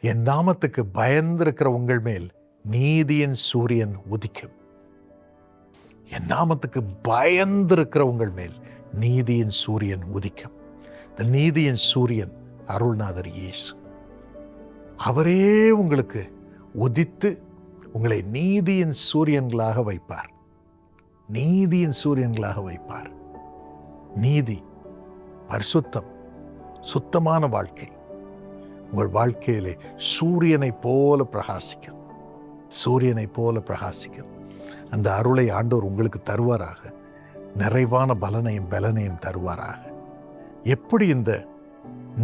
என் நாமத்துக்கு பயந்திருக்கிற உங்கள் மேல் நீதியின் சூரியன் உதிக்கும். என் நாமத்துக்கு பயந்திருக்கிற உங்கள் மேல் நீதியின் சூரியன் உதிக்கும். இந்த நீதியின் சூரியன் அருள்நாதர் இயேசு. அவரே உங்களுக்கு உதித்து உங்களை நீதியின் சூரியன்களாக வைப்பார். நீதியின் சூரியன்களாக வைப்பார். நீதி, பரிசுத்தம், சுத்தமான வாழ்க்கை உங்கள் வாழ்க்கையிலே சூரியனை போல பிரகாசிக்கும். சூரியனை போல பிரகாசிக்கும். அந்த அருளை ஆண்டவர் உங்களுக்கு தருவாராக. நிறைவான பலனையும் தருவாராக. எப்படி இந்த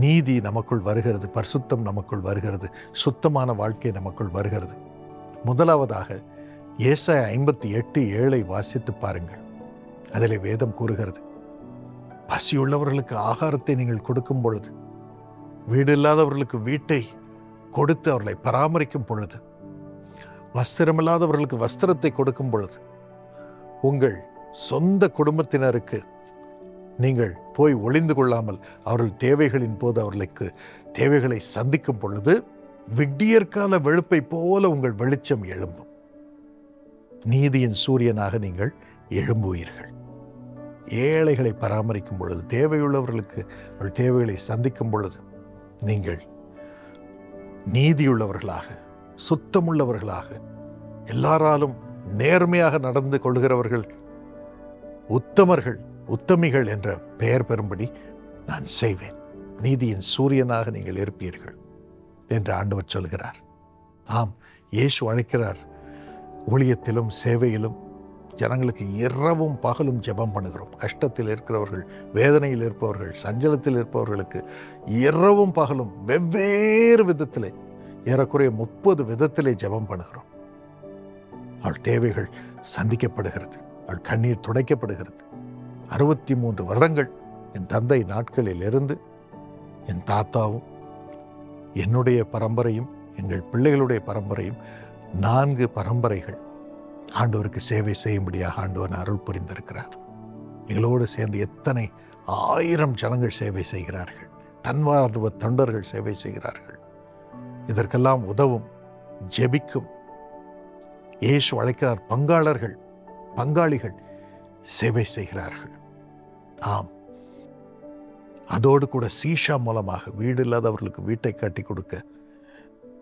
நீதி நமக்குள் வருகிறது, பரிசுத்தம் நமக்குள் வருகிறது, சுத்தமான வாழ்க்கை நமக்குள் வருகிறது? முதலாவதாக ஏசாயா 58:7 வாசித்து பாருங்கள். அதில் வேதம் கூறுகிறது, பசியுள்ளவர்களுக்கு ஆகாரத்தை நீங்கள் கொடுக்கும் பொழுது, வீடு இல்லாதவர்களுக்கு வீட்டை கொடுத்து அவர்களை பராமரிக்கும் பொழுது, வஸ்திரமில்லாதவர்களுக்கு வஸ்திரத்தை கொடுக்கும் பொழுது, உங்கள் சொந்த குடும்பத்தினருக்கு நீங்கள் போய் ஒளிந்து கொள்ளாமல் அவர்கள் தேவைகளின் போது அவர்களுக்கு தேவைகளை சந்திக்கும் பொழுது, விடியற்கால வெளுப்பை போல உங்கள் வெளிச்சம் எழும்பும். நீதியின் சூரியனாக நீங்கள் எழும்புவீர்கள். ஏழைகளை பராமரிக்கும் பொழுது, தேவையுள்ளவர்களுக்கு அவர்கள் தேவைகளை சந்திக்கும் பொழுது, நீங்கள் நீதியுள்ளவர்களாக, சுத்தமுள்ளவர்களாக, எல்லாராலும் நேர்மையாக நடந்து கொள்கிறவர்கள், உத்தமர்கள், உத்தமிகள் என்ற பெயர் பெறும்படி நான் செய்வேன். நீதியின் சூரியனாக நீங்கள் இருப்பீர்கள் என்று ஆண்டவர் சொல்கிறார். ஆம், இயேசு அழைக்கிறார். ஊழியத்திலும் சேவையிலும் ஜனங்களுக்கு இரவும் பகலும் ஜெபம் பண்ணுகிறோம். கஷ்டத்தில் இருக்கிறவர்கள், வேதனையில் இருப்பவர்கள், சஞ்சலத்தில் இருப்பவர்களுக்கு இரவும் பகலும் வெவ்வேறு விதத்திலே, ஏறக்குறைய 30 விதத்திலே ஜெபம் பண்ணுகிறோம். அவள் தேவைகள் சந்திக்கப்படுகிறது. அவள் கண்ணீர் துடைக்கப்படுகிறது. 63 வருடங்கள் என் தந்தை நாட்களில் இருந்து என் தாத்தாவும் என்னுடைய பரம்பரையும் எங்கள் பிள்ளைகளுடைய பரம்பரையும் 4 பரம்பரைகள் ஆண்டவருக்கு சேவை செய்யும்படியாக ஆண்டவர் அருள் புரிந்திருக்கிறார். எங்களோடு சேர்ந்து எத்தனை 1000 ஜனங்கள் சேவை செய்கிறார்கள். தன்வார்வ தொண்டர்கள் சேவை செய்கிறார்கள். இதற்கெல்லாம் உதவும், ஜெபிக்கும் இயேசு அழைக்கிறார். பங்காளிகள் சேவை செய்கிறார்கள். ஆம், அதோடு கூட சீஷா மூலமாக வீடு இல்லாதவர்களுக்கு வீட்டை கட்டி கொடுக்க,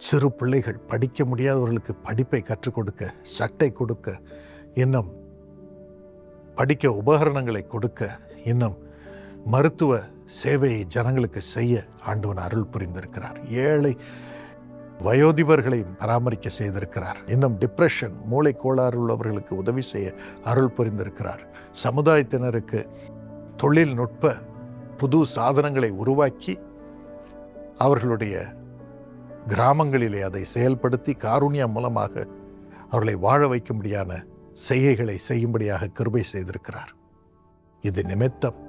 சிறு பிள்ளைகள் படிக்க முடியாதவர்களுக்கு படிப்பை கற்றுக் கொடுக்க, சட்டை கொடுக்க, இன்னும் படிக்க உபகரணங்களை கொடுக்க, இன்னும் மருத்துவ சேவையை ஜனங்களுக்கு செய்ய ஆண்டவன் அருள் புரிந்திருக்கிறார். ஏழை வயோதிபர்களை பராமரிக்க செய்திருக்கிறார். இன்னும் டிப்ரெஷன், மூளை கோளாறு உள்ளவர்களுக்கு உதவி செய்ய அருள் புரிந்திருக்கிறார். சமுதாயத்தினருக்கு தொழில்நுட்ப புது சாதனங்களை உருவாக்கி அவர்களுடைய கிராமங்களிலே அதை செயல்படுத்தி காருண்யா மூலமாக அவர்களை வாழ வைக்கும்படியான செய்கைகளை செய்யும்படியாக கிருபை செய்திருக்கிறார். இது நிமித்தம்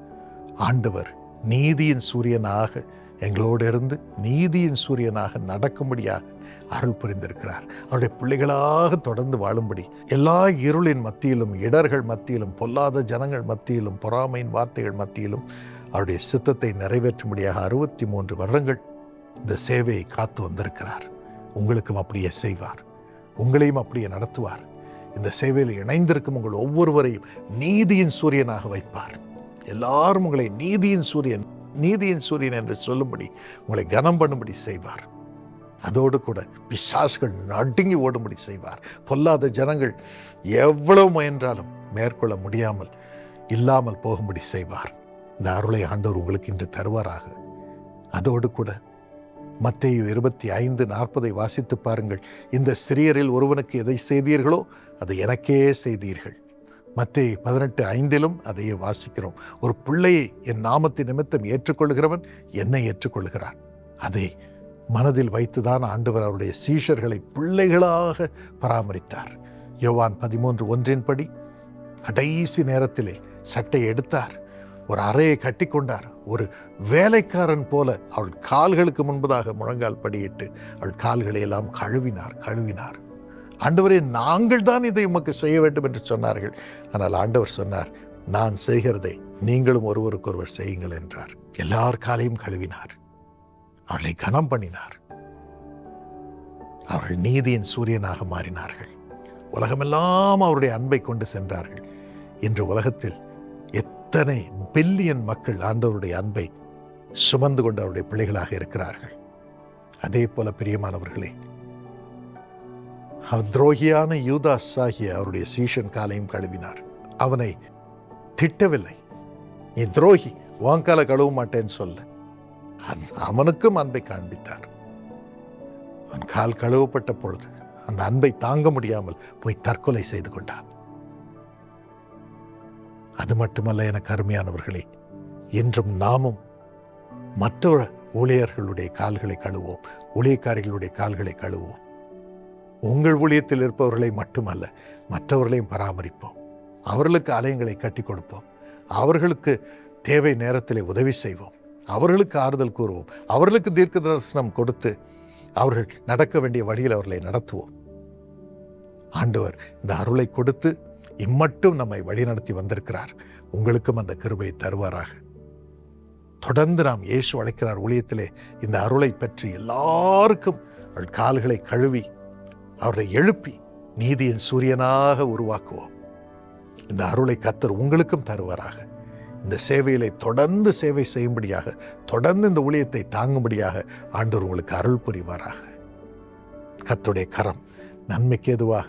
ஆண்டவர் நீதியின் சூரியனாக எங்களோடு இருந்து நீதியின் சூரியனாக நடக்கும்படியாக அருள் புரிந்திருக்கிறார். அவருடைய பிள்ளைகளாக தொடர்ந்து வாழும்படி, எல்லா இருளின் மத்தியிலும், இடர்கள் மத்தியிலும், பொல்லாத ஜனங்கள் மத்தியிலும், பொறாமையின் வார்த்தைகள் மத்தியிலும் அவருடைய சித்தத்தை நிறைவேற்றும்படியாக 63 வருடங்கள் இந்த சேவையை காத்து வந்திருக்கிறார். உங்களுக்கும் அப்படியே செய்வார். உங்களையும் அப்படியே நடத்துவார். இந்த சேவையில் இணைந்திருக்கும் உங்கள் ஒவ்வொருவரையும் நீதியின் சூரியனாக வைப்பார். எல்லாரும் உங்களை நீதியின் சூரியன் என்று சொல்லும்படி, உங்களை கனம் பண்ணும்படி செய்வார். அதோடு கூட பிசாசுகள் நடுங்கி ஓடும்படி செய்வார். பொல்லாத ஜனங்கள் எவ்வளவு முயன்றாலும் மேற்கொள்ள முடியாமல் இல்லாமல் போகும்படி செய்வார். இந்த அருளை ஆண்டவர் உங்களுக்கு இன்று தருவாராக. அதோடு கூட மத்தேயு 25:40 வாசித்து பாருங்கள். இந்த சிறியரில் ஒருவனுக்கு எதை செய்தீர்களோ அதை எனக்கே செய்தீர்கள். மத்தேயு 18:5 அதையே வாசிக்கிறோம். ஒரு பிள்ளையை என் நாமத்தின் நிமித்தம் ஏற்றுக்கொள்கிறவன் என்னை ஏற்றுக்கொள்கிறான். அதை மனதில் வைத்துதான் ஆண்டவர் அவருடைய சீஷர்களை பிள்ளைகளாக பராமரித்தார். யோவான் 13:1 கடைசி நேரத்திலே சட்டை எடுத்தார், ஒரு அறையை கட்டி கொண்டார். ஒரு வேலைக்காரன் போல அவள் கால்களுக்கு முன்பதாக முழங்கால் படியிட்டு அவள் கால்களை எல்லாம் கழுவினார். ஆண்டவரே, நாங்கள் தான் இதை உமக்கு செய்ய வேண்டும் என்று சொன்னார்கள். ஆனால் ஆண்டவர் சொன்னார், நான் செய்கிறதை நீங்களும் ஒருவருக்கொருவர் செய்யுங்கள் என்றார். எல்லார் காலையும் கழுவினார், அவளை கனம் பண்ணினார். அவர்கள் நீதியின் சூரியனாக மாறினார்கள். உலகமெல்லாம் அவருடைய அன்பை கொண்டு சென்றார்கள். இன்று உலகத்தில் எத்தனை பில்லியன் மக்கள் ஆண்டவருடைய அன்பை சுமந்து கொண்டு அவருடைய பிள்ளைகளாக இருக்கிறார்கள். அதே போல பிரியமானவர்களே, துரோகியான யூதாஸ் ஆகிய அவருடைய சீஷன் காலையும் கழுவினார். அவனை திட்டவில்லை. நீ துரோகி, வாங்கால கழுவ மாட்டேன்னு சொல்ல. அவனுக்கும் அன்பை காண்பித்தார். அவன் கால் கழுவப்பட்ட பொழுது அந்த அன்பை தாங்க முடியாமல் போய் தற்கொலை செய்து கொண்டான். அது மட்டுமல்ல எனக்கு அருமையானவர்களே, இன்றும் நாமும் மற்ற ஊழியர்களுடைய கால்களை கழுவோம், ஊழியக்காரிகளுடைய கால்களை கழுவோம். உங்கள் ஊழியத்தில் இருப்பவர்களை மட்டுமல்ல, மற்றவர்களையும் பராமரிப்போம். அவர்களுக்கு ஆலயங்களை கட்டி கொடுப்போம். அவர்களுக்கு தேவை நேரத்திலே உதவி செய்வோம். அவர்களுக்கு ஆறுதல் கூறுவோம். அவர்களுக்கு தீர்க்க தரிசனம் கொடுத்து அவர்கள் நடக்க வேண்டிய வழியில் அவர்களை நடத்துவோம். ஆண்டவர் இந்த அருளை கொடுத்து இம்மட்டும் நம்மை வழிநடத்தி வந்திருக்கிறார். உங்களுக்கும் அந்த கிருபையை தருவாராக. தொடர்ந்து நாம் இயேசு அழைக்கிறார் ஊழியத்திலே இந்த அருளை பற்றி எல்லாருக்கும் அவள் கால்களை கழுவி அவர்களை எழுப்பி நீதியின் சூரியனாக உருவாக்குவோம். இந்த அருளை கர்த்தர் உங்களுக்கும் தருவாராக. இந்த சேவையிலே தொடர்ந்து சேவை செய்யும்படியாக, தொடர்ந்து இந்த ஊழியத்தை தாங்கும்படியாக ஆண்டவர் உங்களுக்கு அருள் புரிவாராக. கர்த்தருடைய கரம் நன்மைக்கு ஏதுவாக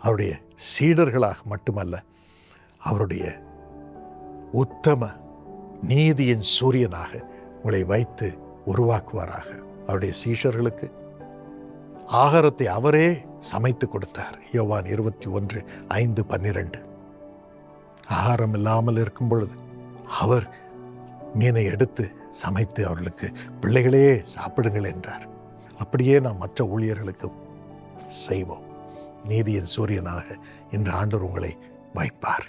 அவருடைய சீடர்களாக மட்டுமல்ல, அவருடைய உத்தம நீதியின் சூரியனாக உங்களை வைத்து உருவாக்குவாராக. அவருடைய சீஷர்களுக்கு ஆகாரத்தை அவரே சமைத்து கொடுத்தார். யோவான் 21:5-12. ஆகாரம் இல்லாமல் இருக்கும் பொழுது அவர் மீனை எடுத்து சமைத்து அவர்களுக்கு பிள்ளைகளே சாப்பிடுங்கள் என்றார். அப்படியே நாம் மற்ற ஊழியர்களுக்கு செய்வோம். நீதியின் சூரியனாக இன்று ஆண்டவர் உங்களை வைப்பார்.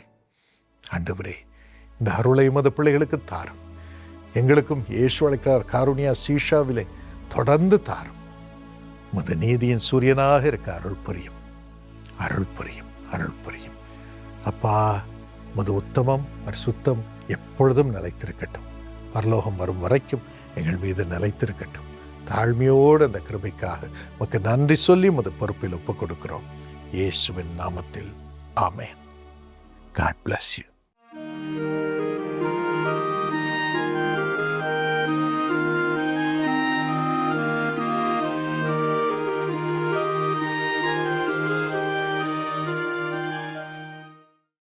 ஆண்டவரே, இந்த அருளை உமது பிள்ளைகளுக்கு தாரும். எங்களுக்கும் இயேசு அழைக்கிறார் காருண்யா சீஷாவிலே தொடர்ந்து தாரும். உமது நீதியின் சூரியனாக இருக்க அருள் புரியும், அருள் புரியும், அருள் புரியும். அப்பா, உமது உத்தமம் பரிசுத்தம் எப்பொழுதும் நிலைத்திருக்கட்டும். பரலோகம் வரும் வரைக்கும் எங்கள் மீது நிலைத்திருக்கட்டும். தாழ்மையோடு அந்த கிருபைக்காக உமக்கு நன்றி சொல்லி உமது பொறுப்பில் ஒப்புக் கொடுக்கிறோம். இயேசுவின் நாமத்தில் ஆமென். God bless you.